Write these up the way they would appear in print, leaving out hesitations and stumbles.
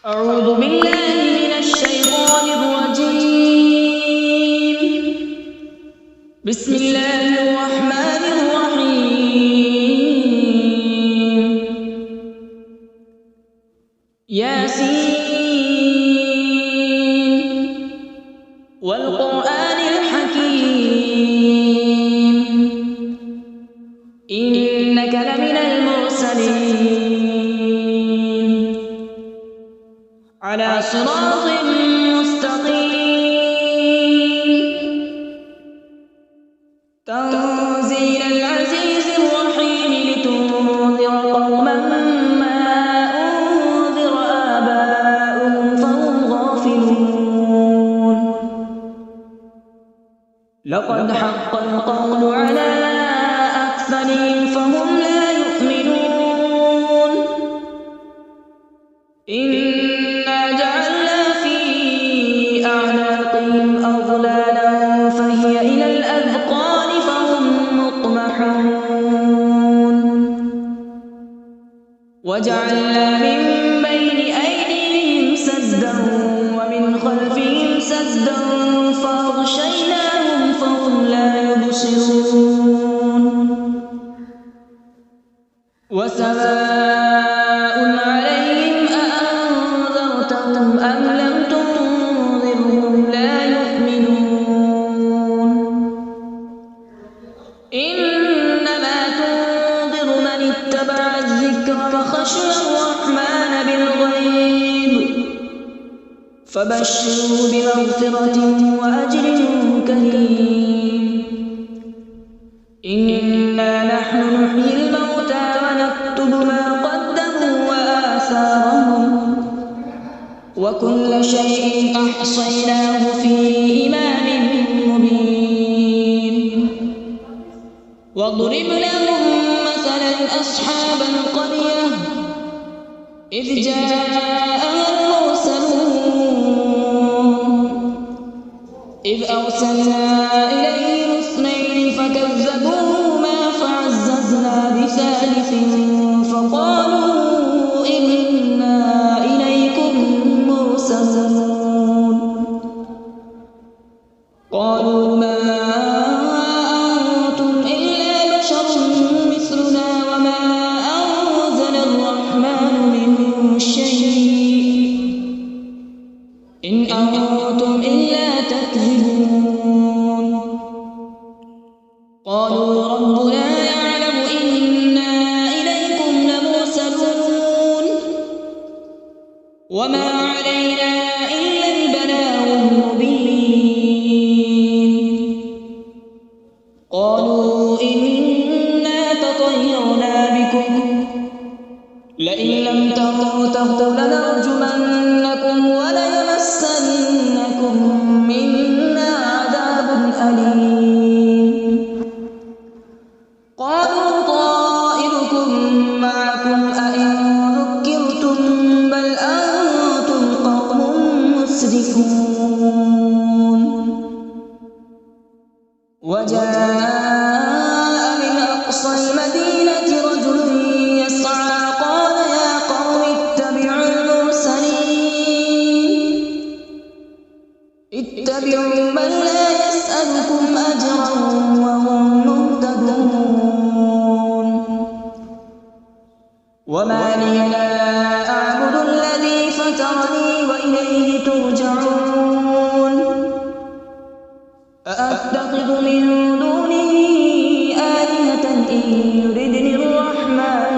أعوذ بالله من الشيطان الرجيم. بسم الله الرحمن الرحيم. ياسين والقرآن الحكيم إنك لمن المرسلين على صراط مستقيم تنزيل العزيز الرحيم لتنذر قوما ما أنذر آباؤهم فهم غافلون. لقد حق القول على أكثرهم فهم لا يؤمنون. إنا جعلنا في أعناقهم أغلالا فهي إلى الأذقان فهم مقمحون. وجعلنا من بين أيديهم سدا ومن خلفهم سدا فأغشيناهم فهم لا يبصرون. وسواء عليهم أأنذرتهم أم لم تنذرهم لا يؤمنون. إنما تنذر من اتبع الذكر وخشي الرحمن بالغيب فبشره بمغفرة وأجر كريم. إنا نحن نحيي الموتى ونكتب ما قدموا وآثارهم وكل شيء أحصيناه في إمام مبين. واضرب لهم مثلا أصحاب القرية إذ جاءها المرسلون إذ أرسلنا إليهم اثنين فكذبوهما فعززنا بثالث فقالوا إنا إليكم مرسلون. قالوا ما أنتم إلا بشر مثلنا وما أنزل الرحمن من شيء إن أنتم إلا تكذبون. قالوا ربنا يعلم إنا إليكم لمرسلون وما علينا إلا البلاغ المبين. قالوا إنا تطيرنا بكم لئن لم تنتهوا لنرجمنكم وليمسنكم منا عذاب أليم. قالوا طائركم معكم أئن ذكرتم بل أنتم قوم مسرفون. وجاء من أقصى المدينة رجل يسعى قال يا قوم اتبعوا المرسلين اتبعوا من لا يسألكم أجرا وهم مهتدون. وما لي لا أعبد الذي فطرني وإليه ترجعون. أأتخذ من دونه آلهة إن يردني الرحمن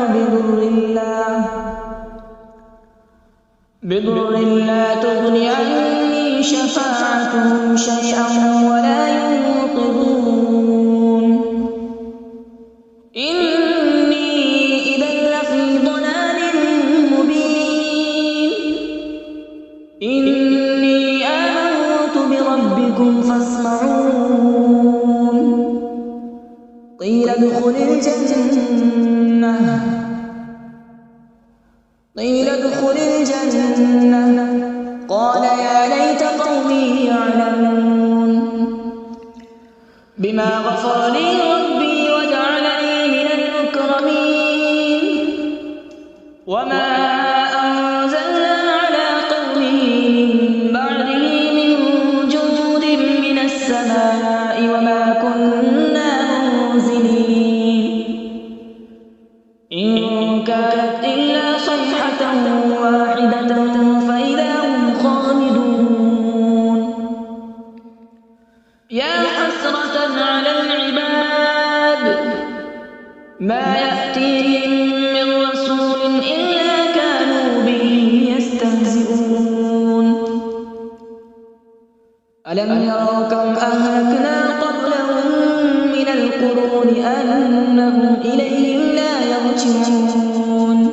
بضر لا تغني عني شفاعتهم شيئا ولا ينقذون. إني إذا لفي ضلال مبين. إني آمنت بربكم فاسمعون. قيل ادخل الجنة قال يا ليت قومي يعلمون. بما غفر لي ربي وجعلني من المكرمين. وما أنزلنا على واحدة فإذا هم خامدون يا حسرة على العباد ما يأتيهم من رسول إلا كانوا به يستهزئون ألم يروا كم أهلكنا قبلهم من القرون أنهم إليهم لا يرجعون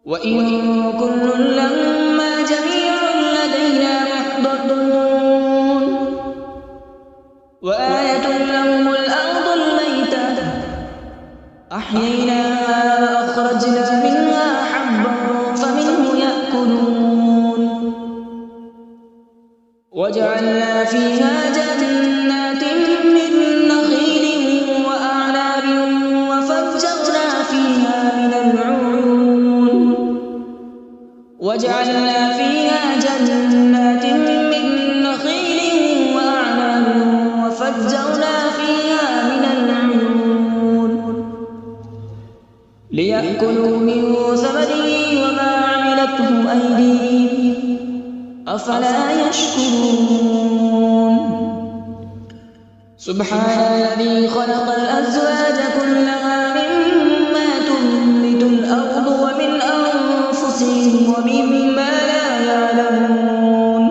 وإن كل لما جميع لدينا محضرون وآية لهم الأرض الميتة أحييناها وأخرجنا منها حبا فمنه يأكلون وجعلنا فيها جنات من نخيل وأعناب وفجرنا فيها من العيون وجعلنا فيها جنات من نخيل وأعناب وفجرنا فيها من العيون ليأكلوا من ثمره وما عملته أيديهم أفلا يشكرون سبحان الذي خلق الأزواج كلها مما تنبت الأرض ومن أنفسهم ومما لا يعلمون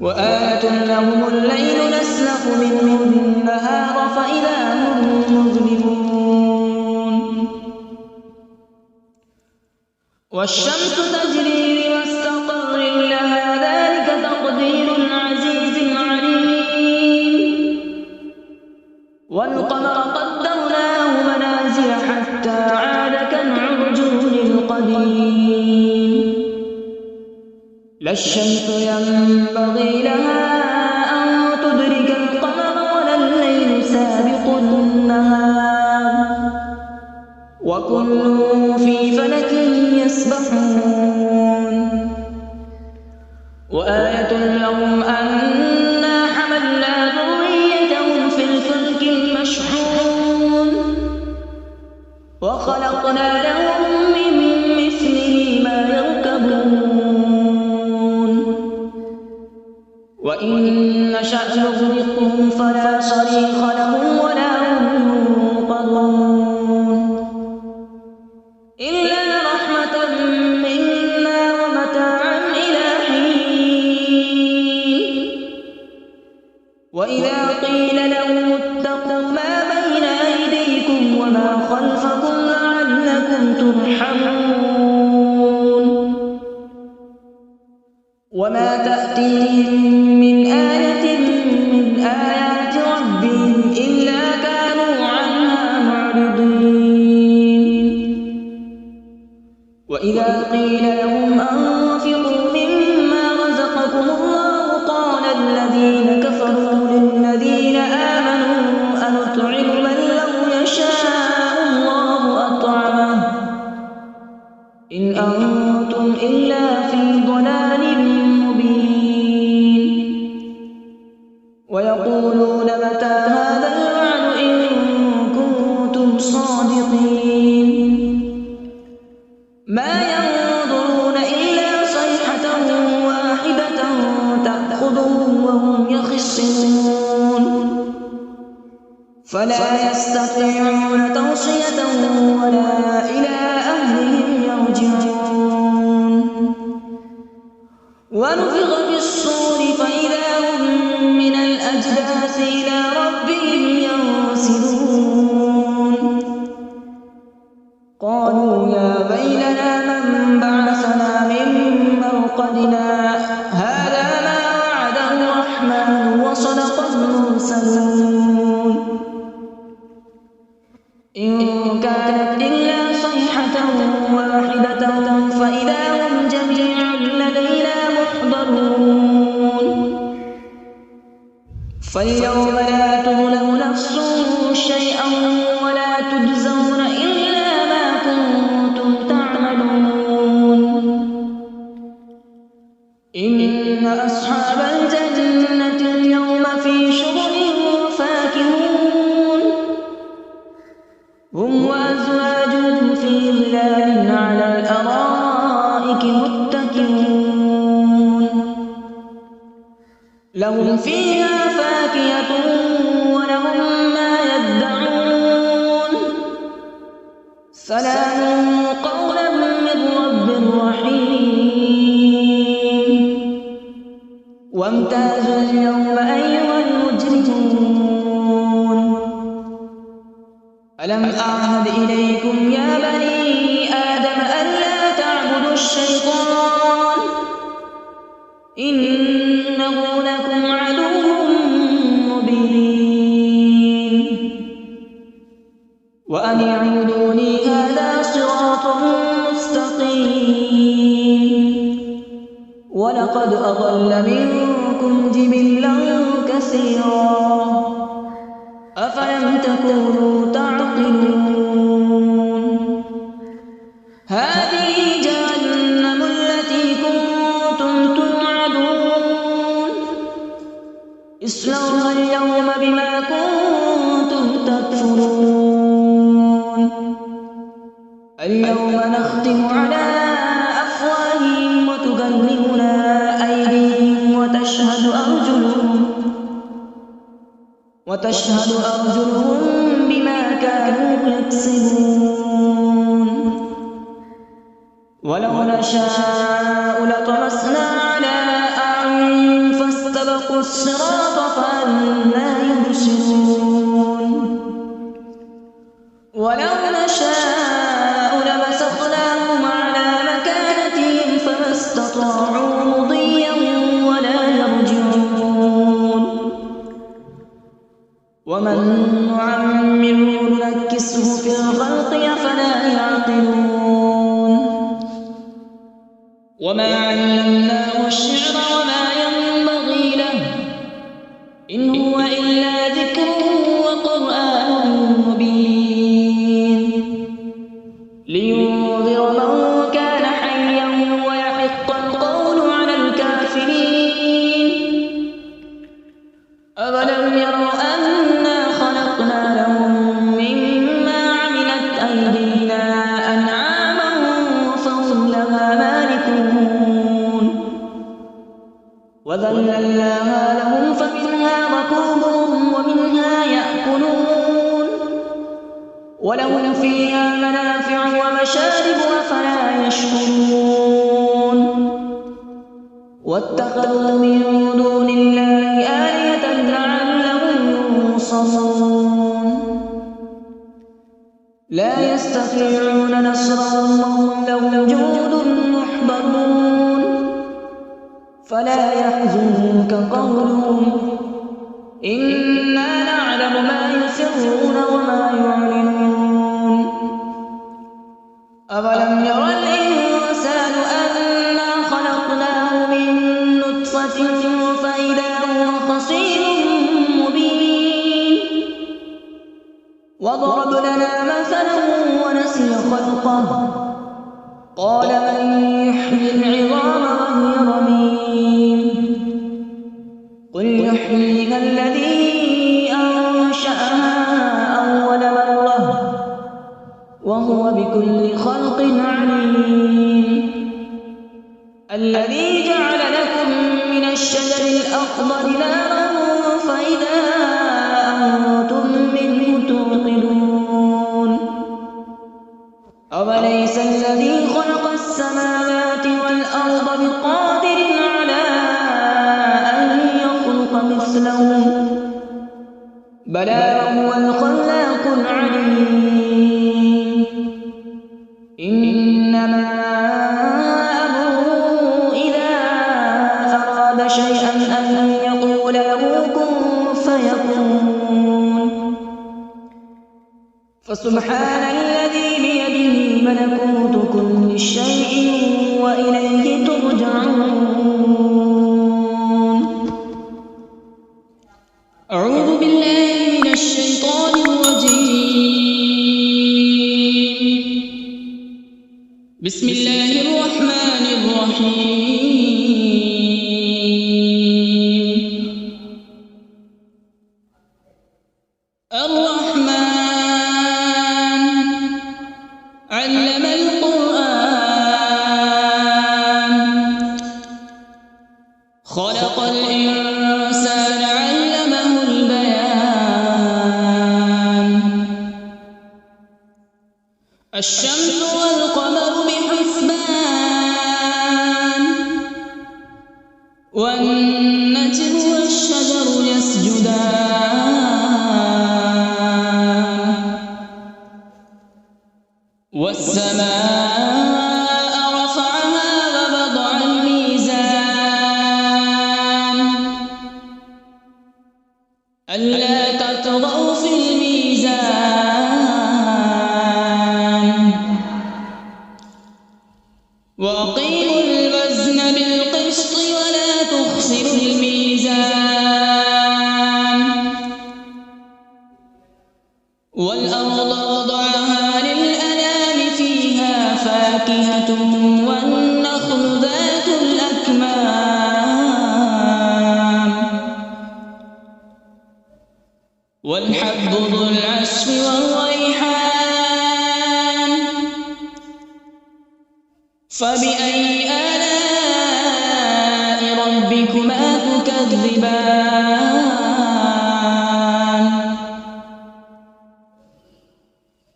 وآية لهم الليل نسلخ منه النهار فإذا هم مظلمون والشمس تجري لمستقر لها ذلك تقدير العزيز العليم والقمر قدرناه منازل حتى عاد كالعرجون القديم لا الشمس ينبغي لها أن تدرك القمر ولا الليل سابق النهار وكل في فلك يسبحون وآية لهم أنا حملنا ذريتهم في الفلك المشحون وخلقنا لهم من مثله ما يركبون وإن نشأ نغرقهم فلا صريخ لهم ولا هم ينقذون إلا رحمة منا ومتاعا إلى حين وإذا قيل لهم اتقوا ما بين أيديكم وما خلفكم لعلكم ترحمون وما تأتيهم من آية من آيات ربهم إلا كانوا عنها معرضين وإذا قيل لهم أنفقوا مما رزقكم الله قال الذين كفروا للذين آمنوا أنطعم من لو يشاء الله أطعمه إن أنتم إلا في ضلال مبين ويقولون متى هذا الوعد إن كنتم صادقين ما ينظرون إلا صيحة واحدة تأخذهم وهم يخصمون فلا يستطيعون توصية ولا إلى أهلهم يرجعون ونفخ في الصور فإذا هم من الأجداث إلى ربهم ينسلون قالوا يا ويلنا من بعثنا من مرقدنا هذا ما وعد الرحمن وصدق المرسلون إن كانت إلا صيحة واحدة فإذا هم جميع لدينا محضرون فاليوم لا تظلم نفس شيئا ولا تجزون إلا ما كنتم تعملون إن أصحاب الجنة اليوم في شغل فاكهون هم وأزواجهم في ظل ظلال على الأرائك متكئون لهم فيها فاكهة ولهم ما يدعون سلام قولا من رب رحيم وامتازوا اليوم أيها المجرمون ألم أعهد إليكم يا بني آدم ألا تعبدوا الشيطان إنه لكم عدو مبين وأن اعبدوني هذا صراط مستقيم ولقد أضل منكم جبلا كثيرا أفلم تكونوا تعقلون هذه جهنم التي كنتم توعدون اصلوها اليوم بما كنتم تكفرون اليوم نختم على أفواههم وتكلمنا أيديهم وتشهد أرجلهم بما كانوا يكسبون ولو نشاء لطمسنا على أعينهم فاستبقوا الصراط فأنى يبصرون ولو نشاء لمسخناهم على مكانتهم فما استطاعوا مضيا ولا يرجعون ومن نعمره ننكسه في الخلق أفلا يعقلون وما علمناه الشعر وما ينبغي له إن هو إلا ذكر وقرآن مبين لينذر من كان حيا ويحق القول على الكافرين أولم يروا أنا خلقنا لهم مما عملت أيدينا أنعاما فهم لها مالكون وذللناها لهم فمنها ركوبهم ومنها يأكلون ولهم فيها منافع ومشارب أفلا يشكرون واتخذوا من دون الله آلهة لعلهم ينصرون لا يستطيعون نصرهم وهم لهم جند محضرون فلا يحزنك قولهم إنا نعلم ما يسرون وما يعلنون أولم ير الإنسان أنا خلقناه من نطفة فإذا هو خصيم مبين وضرب لنا مثلا ونسي خلقه قال من يحيي العظام وهي رميم قل يحييها الذي أنشأها أول مرة وهو بكل خلق عليم الذي جعل لكم من الشجر الأخضر نارا فإذا أنتم منه توقدون أوليس الذي خلق السماوات والأرض بقادر على أن يخلق مثلهم بلى وهو الخلاق العليم إنما أمره إذا أراد شيئا أن يقول له كن فيكون فسبحان الذي بيده ملكوت كل شيء وإليه ترجعون أعوذ بالله من الشيطان الرجيم بسم الله الرحمن الرحيم الرحمن علم والنجم والشجر يسجدان والسماء رفعها ووضع الميزان ألا تطغوا في الميزان وأقيموا الوزن بالقسط ولا تخسروا الميزان والأرض وضعها للأنام فيها فاكهة والنخل ذات الأكمام والحب ذو العصف والريحان فبأي آلاء ربكما تكذبان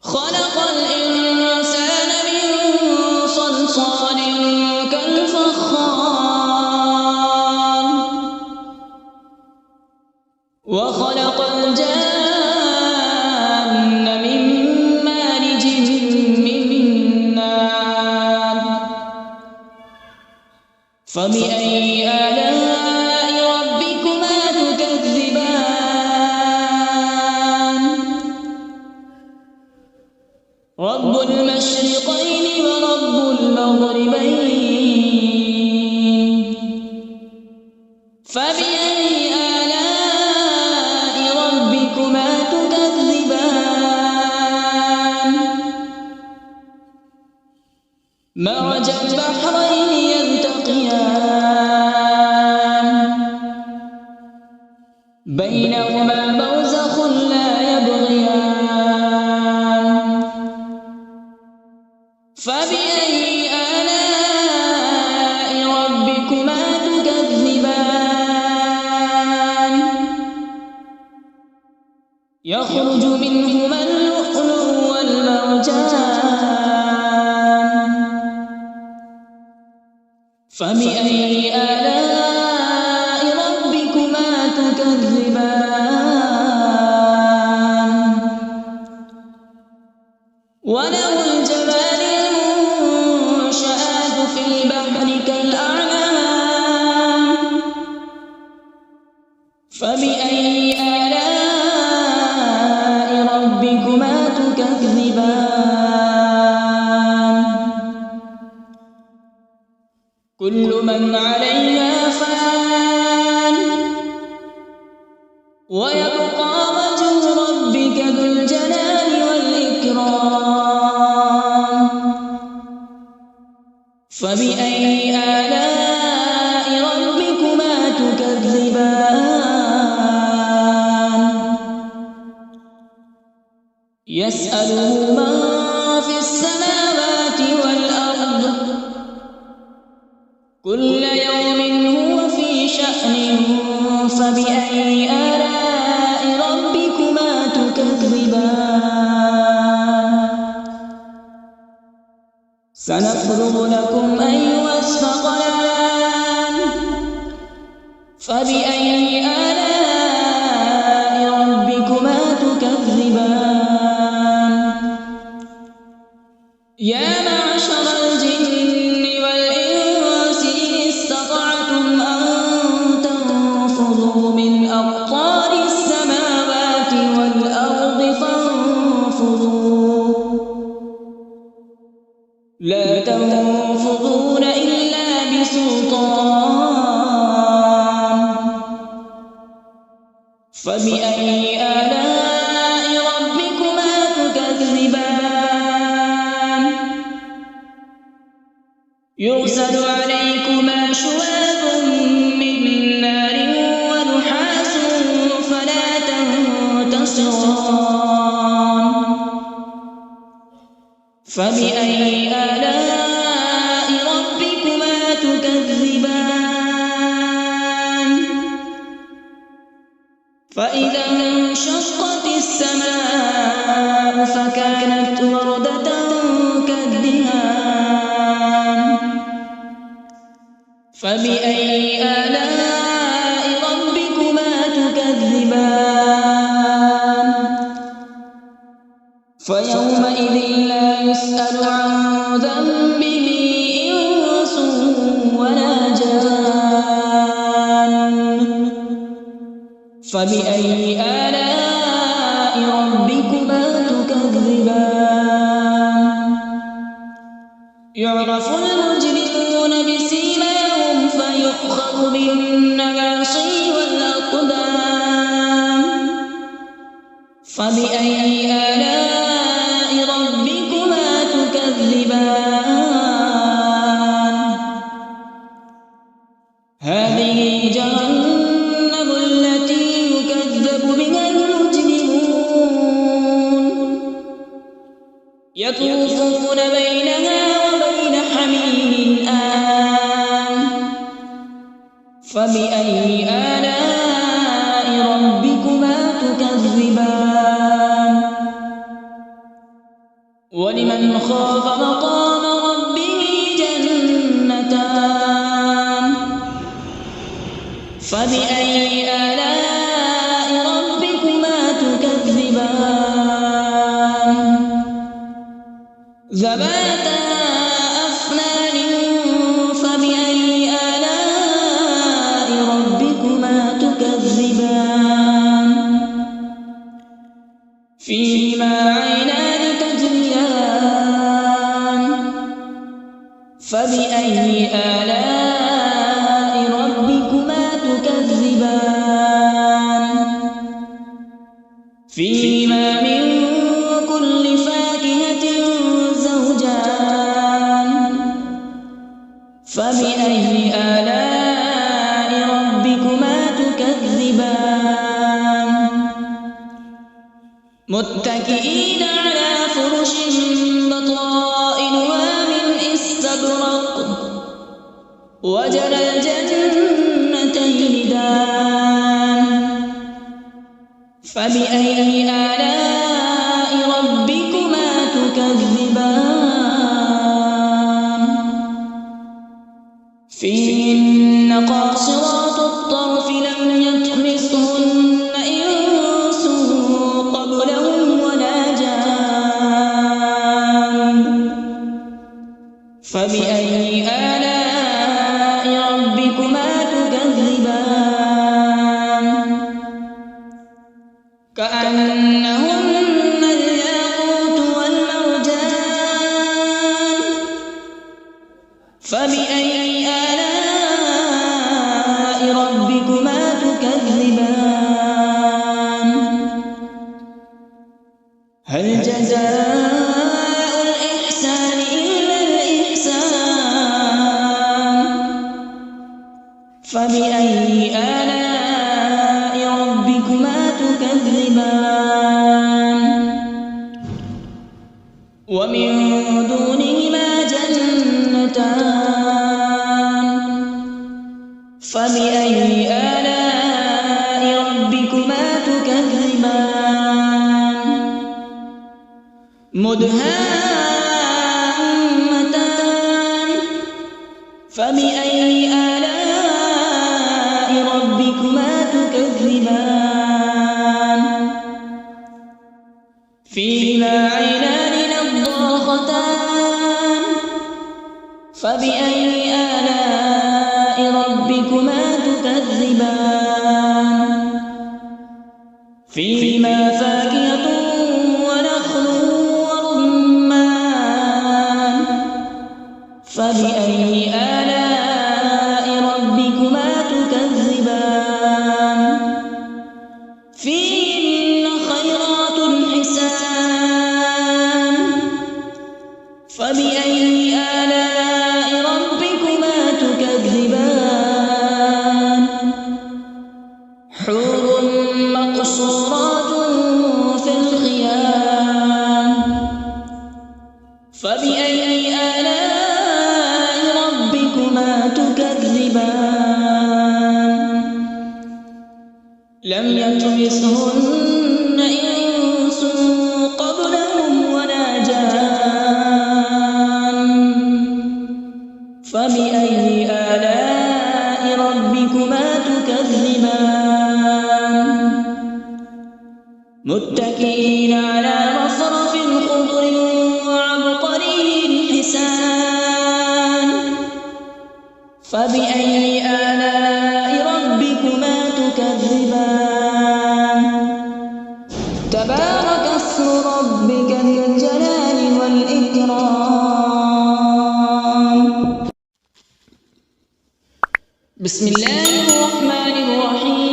خلق الإنسان من صلصال كالفخار وخلق الجان من مارج من نار فبأي آلاء ربكما تكذبان رب المشرقين ورب المغربين فبأي آلاء ربكما تكذبان مرج البحرين يلتقيان بينهما برزخ لا يبغيان فبأي آلاء ربكما تكذبان يخرج منهما اللؤلؤ والمرجان فبأي آلاء ربكما تكذبان وله الجبال المنشآت في البحر كالأعلام فبأي آلاء ربكما تكذبان كل من عليها فان ويبقى وجه ربك ذو الجلال والإكرام فبأي آلاء ربكما تكذبان يسأله من في السماوات والأرض كل يوم هو في شأن فبأي آلاء ربكما تكذبان سنفرغ لكم أيها الثقلان فبأي آلاء ربكما تكذبان يا معشر الجن والإنس إن استطعتم أن تنفذوا من أقطار السماوات والأرض فانفذوا لا تنفذون إلا بسلطان فبأي آلاء ربكما تكذبان يرسل عليكما شواظ من نار ونحاس فلا تنتصران فبأي آلاء ربكما تكذبان فإذا انشقت السماء فكانت وردة كالدهان فبأي آلاء فيومئذ لا يسأل عن ذنبه إنس ولا جان. فبأي آلاء ربكما تكذبان. يعرف المجرمون بسيماهم فيؤخذ بالنواصي والأقدام. فبأي آلاء ربكما تكذبان. هذه جهنم التي يكذب بها المجرمون يطوفون بينها وبين حميم آن. فبأي آلاء ربكما تكذبان. ولمن خاف مقام ربه جنتان. فبأي آلاء ربكما تكذبان. ذواتا أفنان. فبأي آلاء ربكما تكذبان. فيهما عينان تجريان. فبأي آلاء ربكما تكذبان. فيهما من كل فاكهة زوجان. فبأي آلاء ربكما تكذبان. متكئين على فرش بطائنها من استبرق وجنى الجنتين دان. فبأي آلاء ربكما تكذبان. فيهن قاصرات الطرف لم يطمثهن إنس قبلهم ولا جان. فبأي آلاء ربكما تكذبان. كأنهن الياقوت والمرجان. فبأي آلاء ربكما تكذبان. هل جزاء الإحسان إلا الإحسان. فبأي آلاء ربكما تكذبان. ومن دونهما جنتان. فبأي آلاء ربكما تكذبان. مدهامتان. فبأي آلاء ربكما تكذبان. فيهما عينان نضاختان. فبأي آلاء ربكما تكذبان. فيهما فاكهة ونخل ورمان. فبأي آلاء ربكما تكذبان. فيهن خيرات حسان. فبأي آلاء ربكما تكذبان. حور مقصورات في الخيام. فبأي آلاء ربكما تكذبان. لم يطمثهن إنس قبلهم ولا جان. فبأي آلاء ربكما تكذبان. متكئين على مصرف خضر وعبقري حسان فبأي آلاء ربكما تكذبان تبارك اسم ربك ذي الجلال والإكرام بسم الله الرحمن الرحيم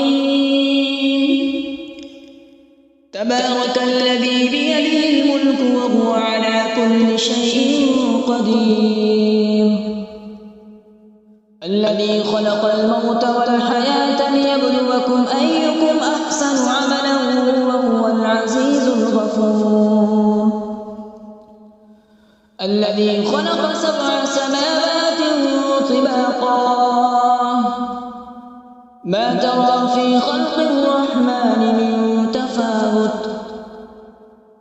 تبارك الذي بيده الملك وهو على كل شيء قدير الذي خلق الموت والحياة ليبلوكم أيكم أحسن عملا وهو العزيز الغفور الذي خلق 7 سماوات طباقا ما ترى في خلق الرحمن من تفاوت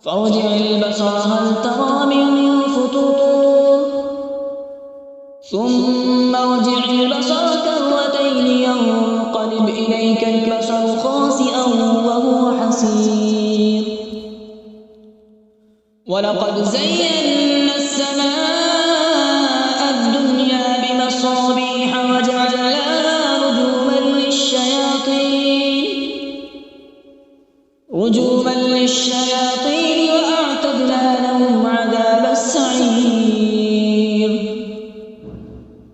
فارجع البصر هل ترى من فطور ثم ارجع البصر كرتين ينقلب إليك البصر خاسئا وهو حسير ولقد زينا السماء الدنيا بمصابيح وجعلناها رجوما للشياطين وأعتدنا لهم عذاب السعير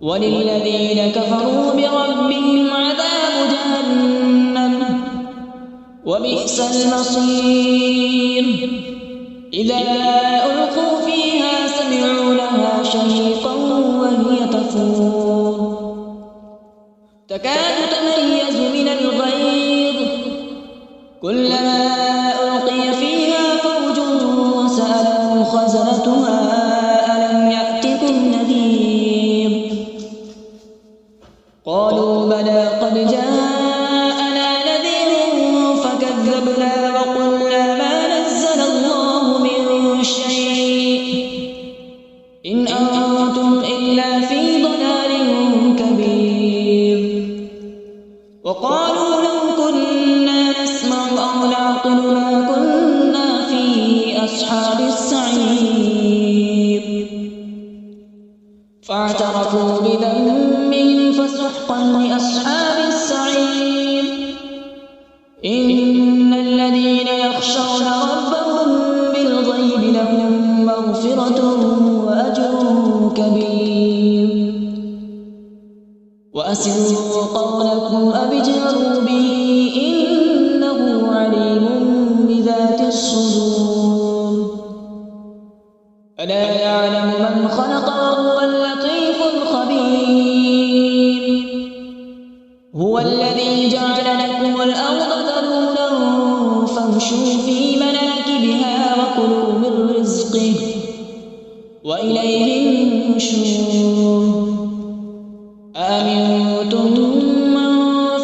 وللذين كفروا بربهم عذاب جهنم وبئس المصير إذا ألقوا فيها سمعوا لها شهيقا وهي تفور تكاد تميز من الغيظ كلما ألقي فيها فوج وسألهم خزنتها ألم يأتكم نذير قالوا بلى قد جاءنا نذير فكذبنا وقلنا ما نزل الله من شيء إن أنتم إلا في ضلال كبير وقالوا لو كنا نسمع أو نعقل ما كنا في أصحاب السعير فاعترفوا بذنبهم فسحقا لأصحاب السعير إن الذين يخشون ربهم بالغيب لهم مغفرة وأجر كبير وأسروا قولكم أبجهروا به إنه عليم بذات الصدور ألا يعلم من خلق وهو اللطيف الخبير هو الذي جعل لكم الأرض ذلولا فامشوا في مناكبها وكلوا من رزقه وإليه النشور أأمنتم من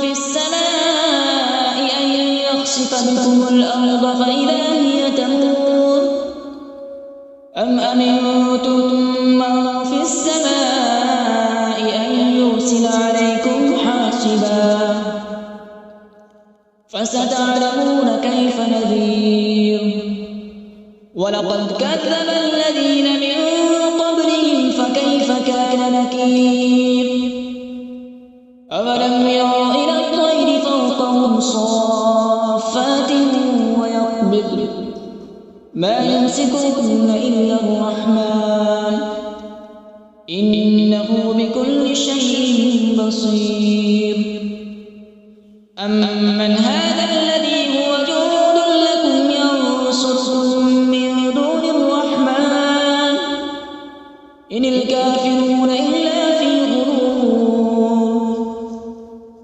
في السماء أن يخسف بكم الأرض فإذا هي تمور أم أمنتم من في السماء أن يرسل عليكم حاصبا فستعلمون كيف نذير ولقد كذب الذين من قبلهم فكيف كان نكير أولم يروا إلى الطير فوقهم صافات ويقبض ما يمسكهن إلا الرحمن إنه بكل شيء بصير أمن هذا الذي هو جند لكم ينصركم من دون الرحمن إن الكافرون إلا في غرور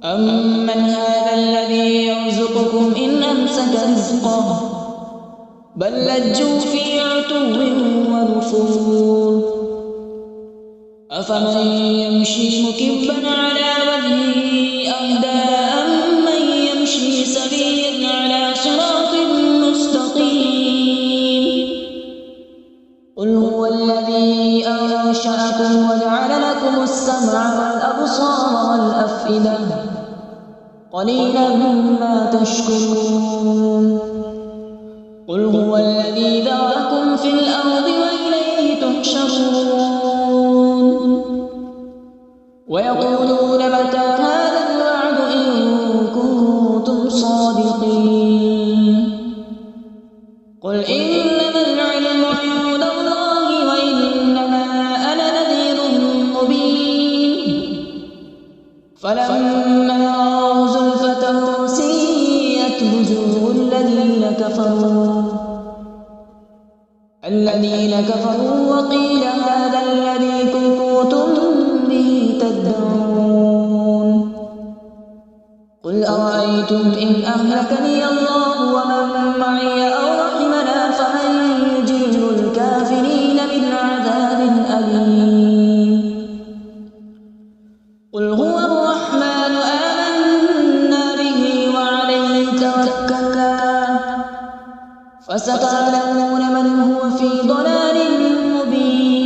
أمن هذا الذي يرزقكم إن أمسك رزقه بل لجوا في عتو ونفور أفمن يمشي مكبا على وجهه أهدى أمن يمشي سويا على صراط مستقيم قل هو الذي أنشأكم وجعل لكم السمع والأبصار والأفئدة، قليلا ما تشكرون. قل هو الذي ذرأكم في الأرض وإليه تحشرون ويقولون متى هذا الوعد إن كنتم صادقين قل إنما العلم عند الله وإنما أنا نذير مبين فلما رأوا زلفة سيئت وجوه الذين كفروا وقيل هذا الذي كنتم به تدعون قل أرأيتم إن أهلكني الله ومن معي أو رحمنا فمن يجير الكافرين من عذاب أليم قل هو الرحمن آمنا به وعليه توكلنا فستعلمون من هو في ضلال مبين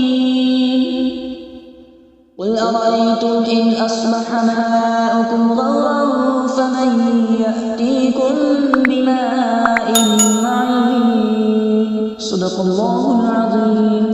قل أرأيتم إن أصبح ماؤكم غورا فمن يأتيكم بماء معين صدق الله العظيم.